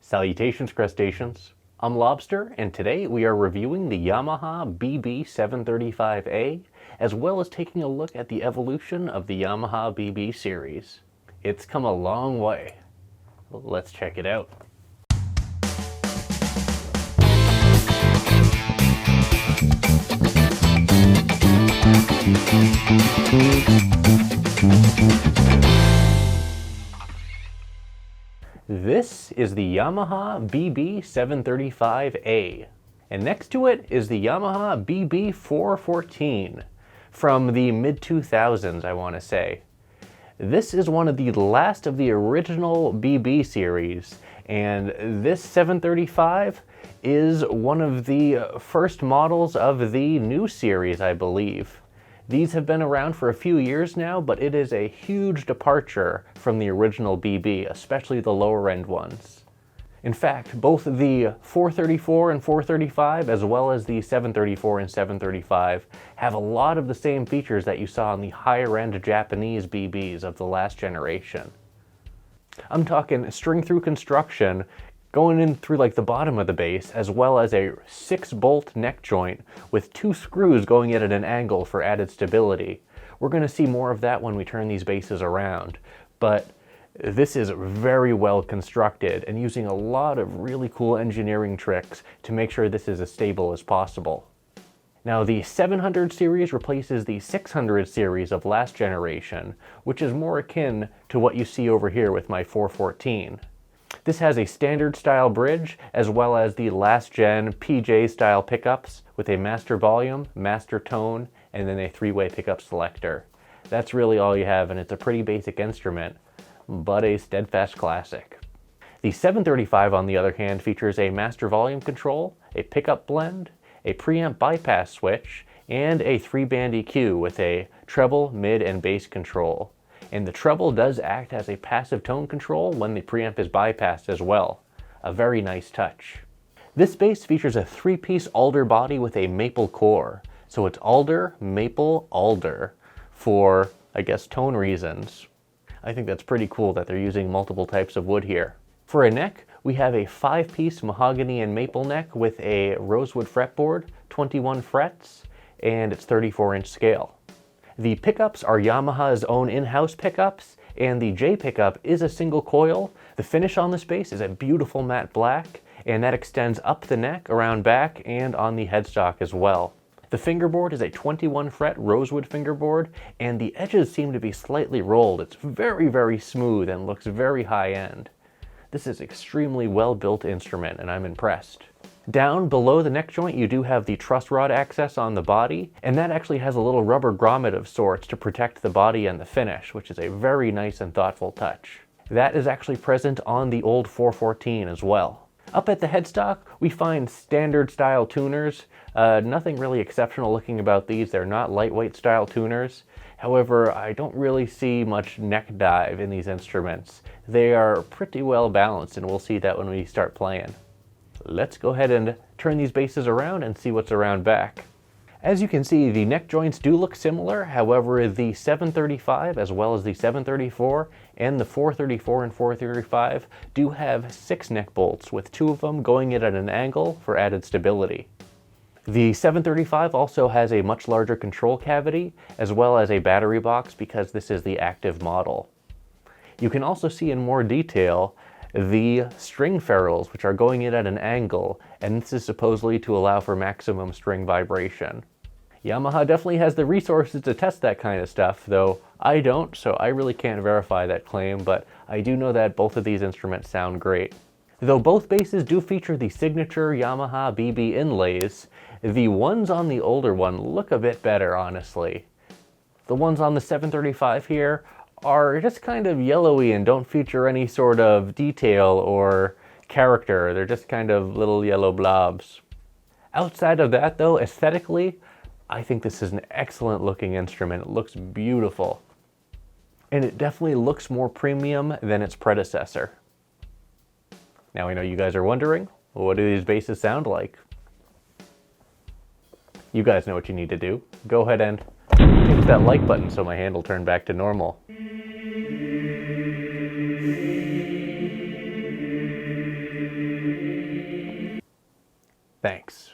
Salutations, crustaceans. I'm Lobster, and today we are reviewing the Yamaha BB735A, as well as taking a look at the evolution of the Yamaha BB series. It's come a long way. Let's check it out. This is the Yamaha BB735A, and next to it is the Yamaha BB414 from the mid-2000s, I want to say. This is one of the last of the original BB series, and this 735 is one of the first models of the new series, I believe. These have been around for a few years now, but it is a huge departure from the original BB, especially the lower end ones. In fact, both the 434 and 435, as well as the 734 and 735, have a lot of the same features that you saw on the higher end Japanese BBs of the last generation. I'm talking string through construction, going in through like the bottom of the base, as well as a 6-bolt neck joint with 2 screws going in at an angle for added stability. We're going to see more of that when we turn these bases around, but this is very well constructed and using a lot of really cool engineering tricks to make sure this is as stable as possible. Now, the 700 series replaces the 600 series of last generation, which is more akin to what you see over here with my 414. This has a standard style bridge, as well as the last gen PJ style pickups with a master volume, master tone, and then a 3-way pickup selector. That's really all you have, and it's a pretty basic instrument, but a steadfast classic. The 735, on the other hand, features a master volume control, a pickup blend, a preamp bypass switch, and a 3-band EQ with a treble, mid, and bass control. And the treble does act as a passive tone control when the preamp is bypassed as well. A very nice touch. This bass features a 3-piece alder body with a maple core. So it's alder, maple, alder for, I guess, tone reasons. I think that's pretty cool that they're using multiple types of wood here. For a neck, we have a 5-piece mahogany and maple neck with a rosewood fretboard, 21 frets, and it's 34-inch scale. The pickups are Yamaha's own in-house pickups, and the J pickup is a single coil. The finish on this bass is a beautiful matte black, and that extends up the neck, around back, and on the headstock as well. The fingerboard is a 21 fret rosewood fingerboard, and the edges seem to be slightly rolled. It's very, very smooth and looks very high-end. This is an extremely well-built instrument, and I'm impressed. Down below the neck joint, you do have the truss rod access on the body, and that actually has a little rubber grommet of sorts to protect the body and the finish, which is a very nice and thoughtful touch. That is actually present on the old 414 as well. Up at the headstock, we find standard style tuners. Nothing really exceptional looking about these. They're not lightweight style tuners. However, I don't really see much neck dive in these instruments. They are pretty well balanced, and we'll see that when we start playing. Let's go ahead and turn these bases around and see what's around back. As you can see, the neck joints do look similar. However, the 735 as well as the 734 and the 434 and 435 do have 6 neck bolts, with 2 of them going in at an angle for added stability. The 735 also has a much larger control cavity as well as a battery box because this is the active model. You can also see in more detail the string ferrules, which are going in at an angle, and this is supposedly to allow for maximum string vibration. Yamaha definitely has the resources to test that kind of stuff, though I don't, so I really can't verify that claim, but I do know that both of these instruments sound great. Though both basses do feature the signature Yamaha BB inlays, the ones on the older one look a bit better, honestly. The ones on the 735 here are just kind of yellowy and don't feature any sort of detail or character. They're just kind of little yellow blobs. Outside of that though, aesthetically, I think this is an excellent looking instrument. It looks beautiful. And it definitely looks more premium than its predecessor. Now I know you guys are wondering, what do these basses sound like? You guys know what you need to do. Go ahead and hit that like button so my hand will turn back to normal. Thanks.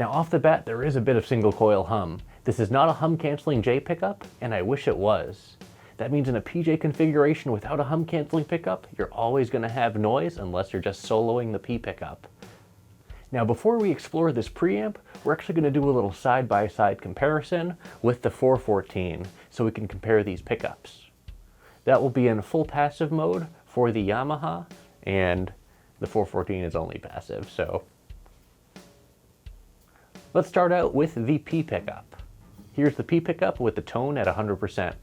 Now off the bat, there is a bit of single coil hum. This is not a hum canceling J pickup, and I wish it was. That means in a PJ configuration without a hum canceling pickup, you're always going to have noise unless you're just soloing the P pickup. Now before we explore this preamp, we're actually going to do a little side-by-side comparison with the 414 so we can compare these pickups. That will be in full passive mode for the Yamaha, and the 414 is only passive, so. Let's start out with the P pickup. Here's the P pickup with the tone at 100%.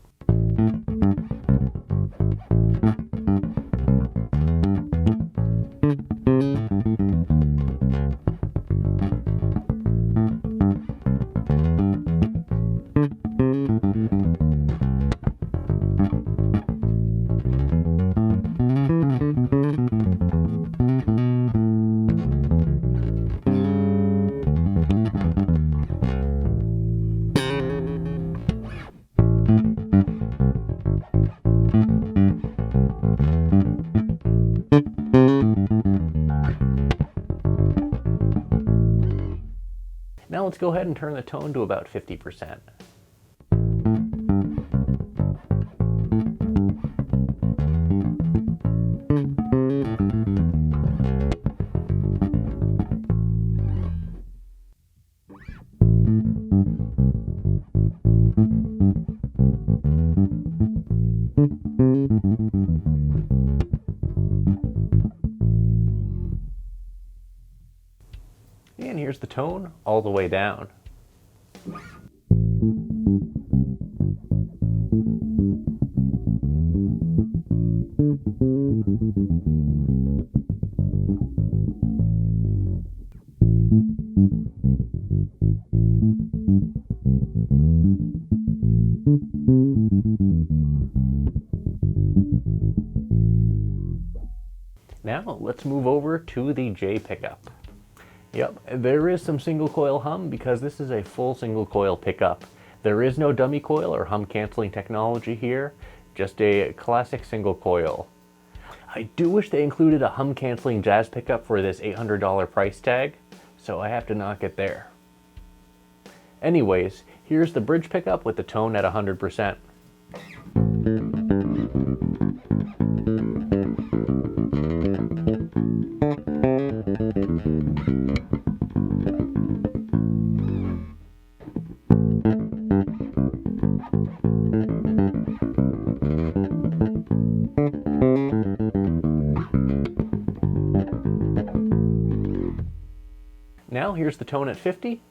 Now let's go ahead and turn the tone to about 50%. And here's the tone all the way down. Now let's move over to the J pickup. Yep, there is some single coil hum because this is a full single coil pickup. There is no dummy coil or hum canceling technology here, just a classic single coil. I do wish they included a hum canceling jazz pickup for this $800 price tag, so I have to knock it there. Anyways, here's the bridge pickup with the tone at 100%. Now here's the tone at 50.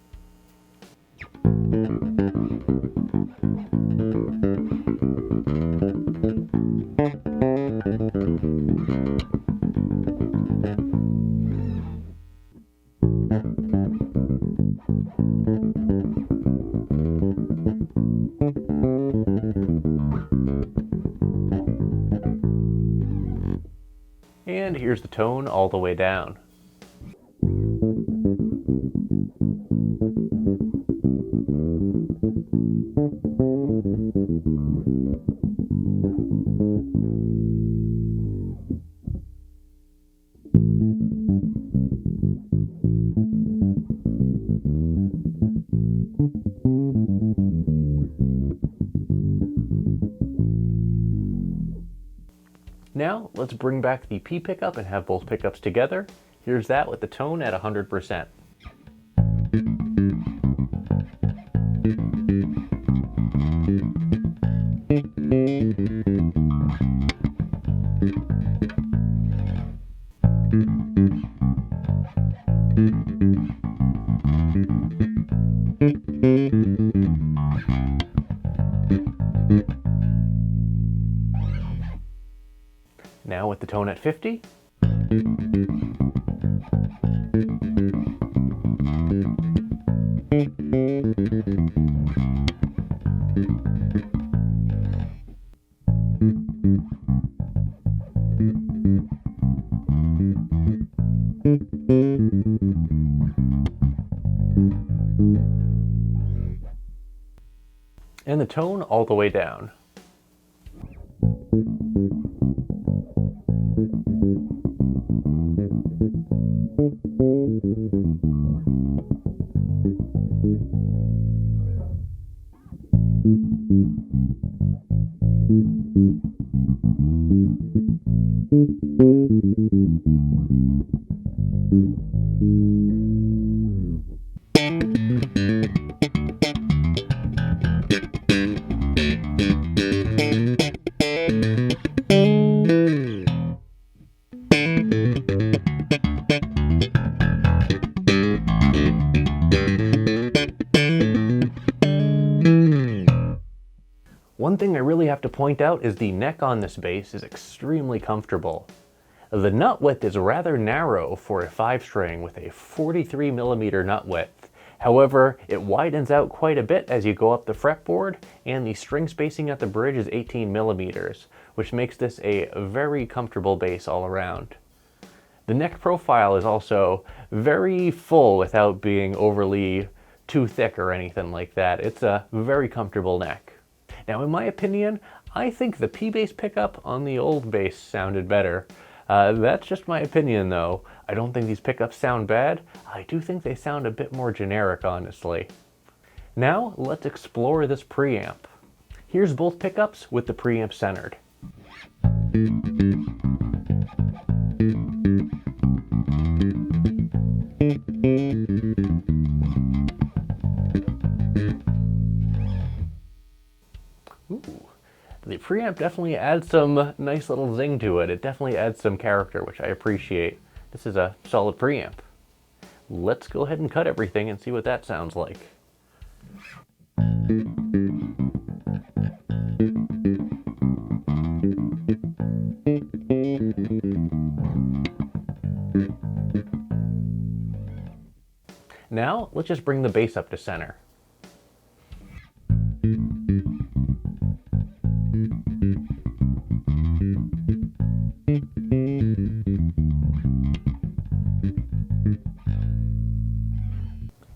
And here's the tone all the way down. Now, let's bring back the P pickup and have both pickups together. Here's that with the tone at 100%. Now with the tone at 50. And the tone all the way down. One thing I really have to point out is the neck on this bass is extremely comfortable. The nut width is rather narrow for a 5-string with a 43mm nut width. However, it widens out quite a bit as you go up the fretboard, and the string spacing at the bridge is 18mm, which makes this a very comfortable bass all around. The neck profile is also very full without being overly too thick or anything like that. It's a very comfortable neck. Now, in my opinion, I think the P-bass pickup on the old bass sounded better. That's just my opinion, though. I don't think these pickups sound bad. I do think they sound a bit more generic, honestly. Now, let's explore this preamp. Here's both pickups with the preamp centered. Ooh. The preamp definitely adds some nice little zing to it. It definitely adds some character, which I appreciate. This is a solid preamp. Let's go ahead and cut everything and see what that sounds like. Now, let's just bring the bass up to center.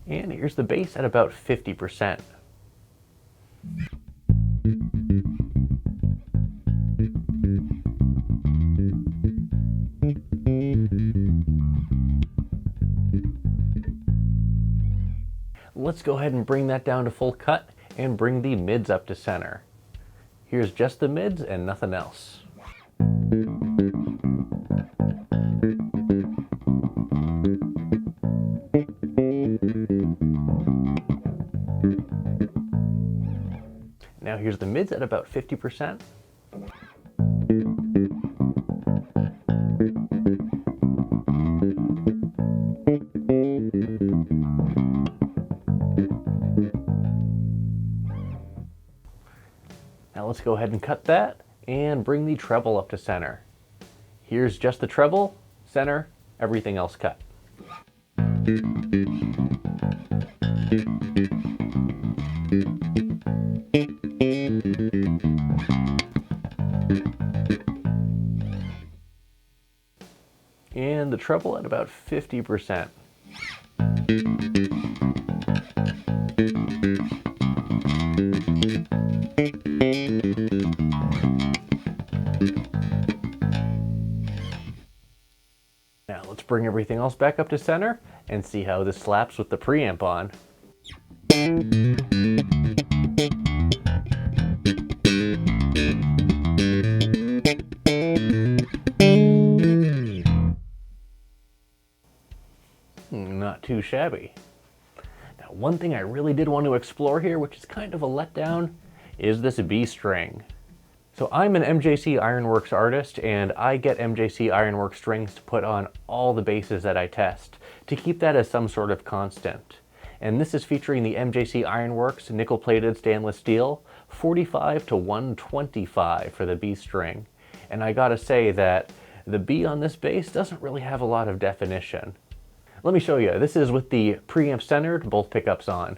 And here's the bass at about 50%. Let's go ahead and bring that down to full cut and bring the mids up to center. Here's just the mids and nothing else. Now here's the mids at about 50%. Now let's go ahead and cut that and bring the treble up to center. Here's just the treble, center, everything else cut. And the treble at about 50%. Now let's bring everything else back up to center and see how this slaps with the preamp on. Not too shabby. Now, one thing I really did want to explore here, which is kind of a letdown, is this B string. So I'm an MJC Ironworks artist, and I get MJC Ironworks strings to put on all the basses that I test, to keep that as some sort of constant. And this is featuring the MJC Ironworks nickel-plated stainless steel, 45 to 125 for the B string. And I gotta say that the B on this bass doesn't really have a lot of definition. Let me show you. This is with the preamp centered, both pickups on.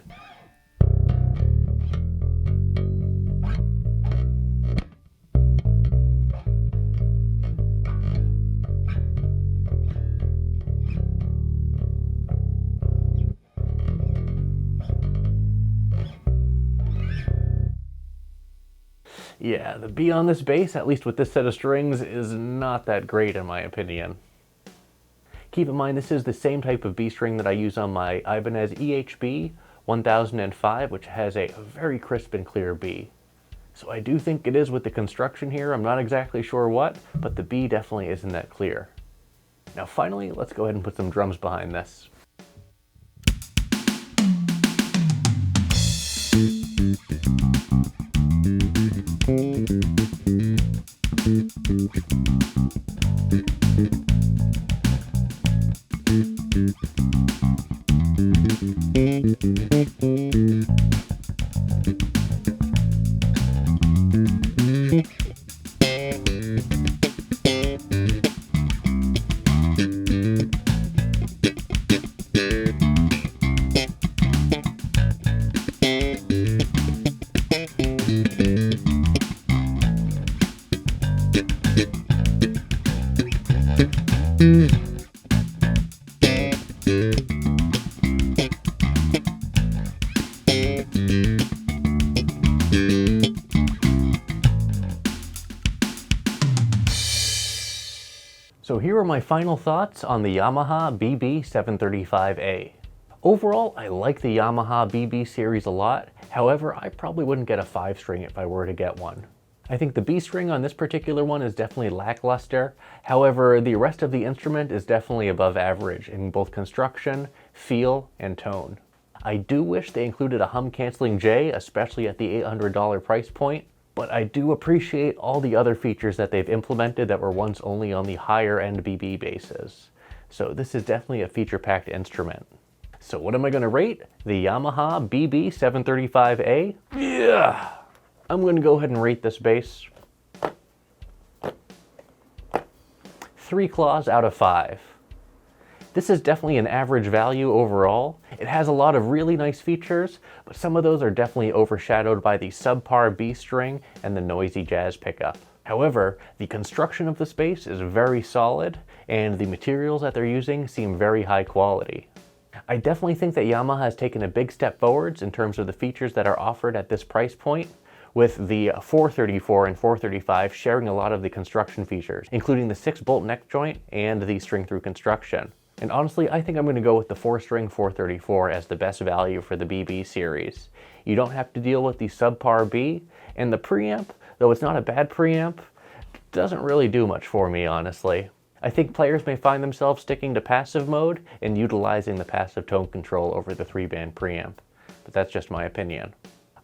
Yeah, the B on this bass, at least with this set of strings, is not that great in my opinion. Keep in mind this is the same type of B string that I use on my Ibanez EHB 1005, which has a very crisp and clear B. So I do think it is with the construction here. I'm not exactly sure what, but the B definitely isn't that clear. Now finally, let's go ahead and put some drums behind this. So here are my final thoughts on the Yamaha BB735A. Overall, I like the Yamaha BB series a lot. However, I probably wouldn't get a 5-string if I were to get one. I think the B string on this particular one is definitely lackluster. However, the rest of the instrument is definitely above average in both construction, feel, and tone. I do wish they included a hum canceling J, especially at the $800 price point. But I do appreciate all the other features that they've implemented that were once only on the higher end BB bases. So this is definitely a feature-packed instrument. So what am I going to rate the Yamaha BB735A? Yeah! I'm going to go ahead and rate this bass 3 claws out of 5. This is definitely an average value overall. It has a lot of really nice features, but some of those are definitely overshadowed by the subpar B string and the noisy jazz pickup. However, the construction of this bass is very solid, and the materials that they're using seem very high quality. I definitely think that Yamaha has taken a big step forwards in terms of the features that are offered at this price point, with the 434 and 435 sharing a lot of the construction features, including the 6-bolt neck joint and the string-through construction. And honestly, I think I'm going to go with the 4-string 434 as the best value for the BB series. You don't have to deal with the subpar B, and the preamp, though it's not a bad preamp, doesn't really do much for me, honestly. I think players may find themselves sticking to passive mode and utilizing the passive tone control over the 3-band preamp, but that's just my opinion.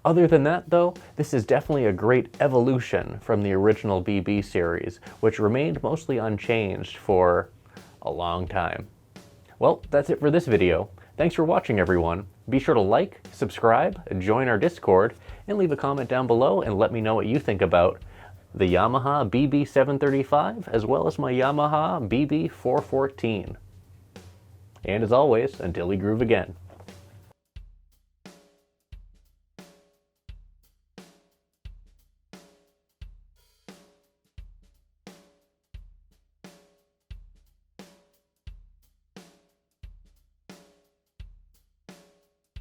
Other than that, though, this is definitely a great evolution from the original BB series, which remained mostly unchanged for a long time. Well, that's it for this video. Thanks for watching, everyone. Be sure to like, subscribe, join our Discord, and leave a comment down below and let me know what you think about the Yamaha BB735 as well as my Yamaha BB414. And as always, until we groove again.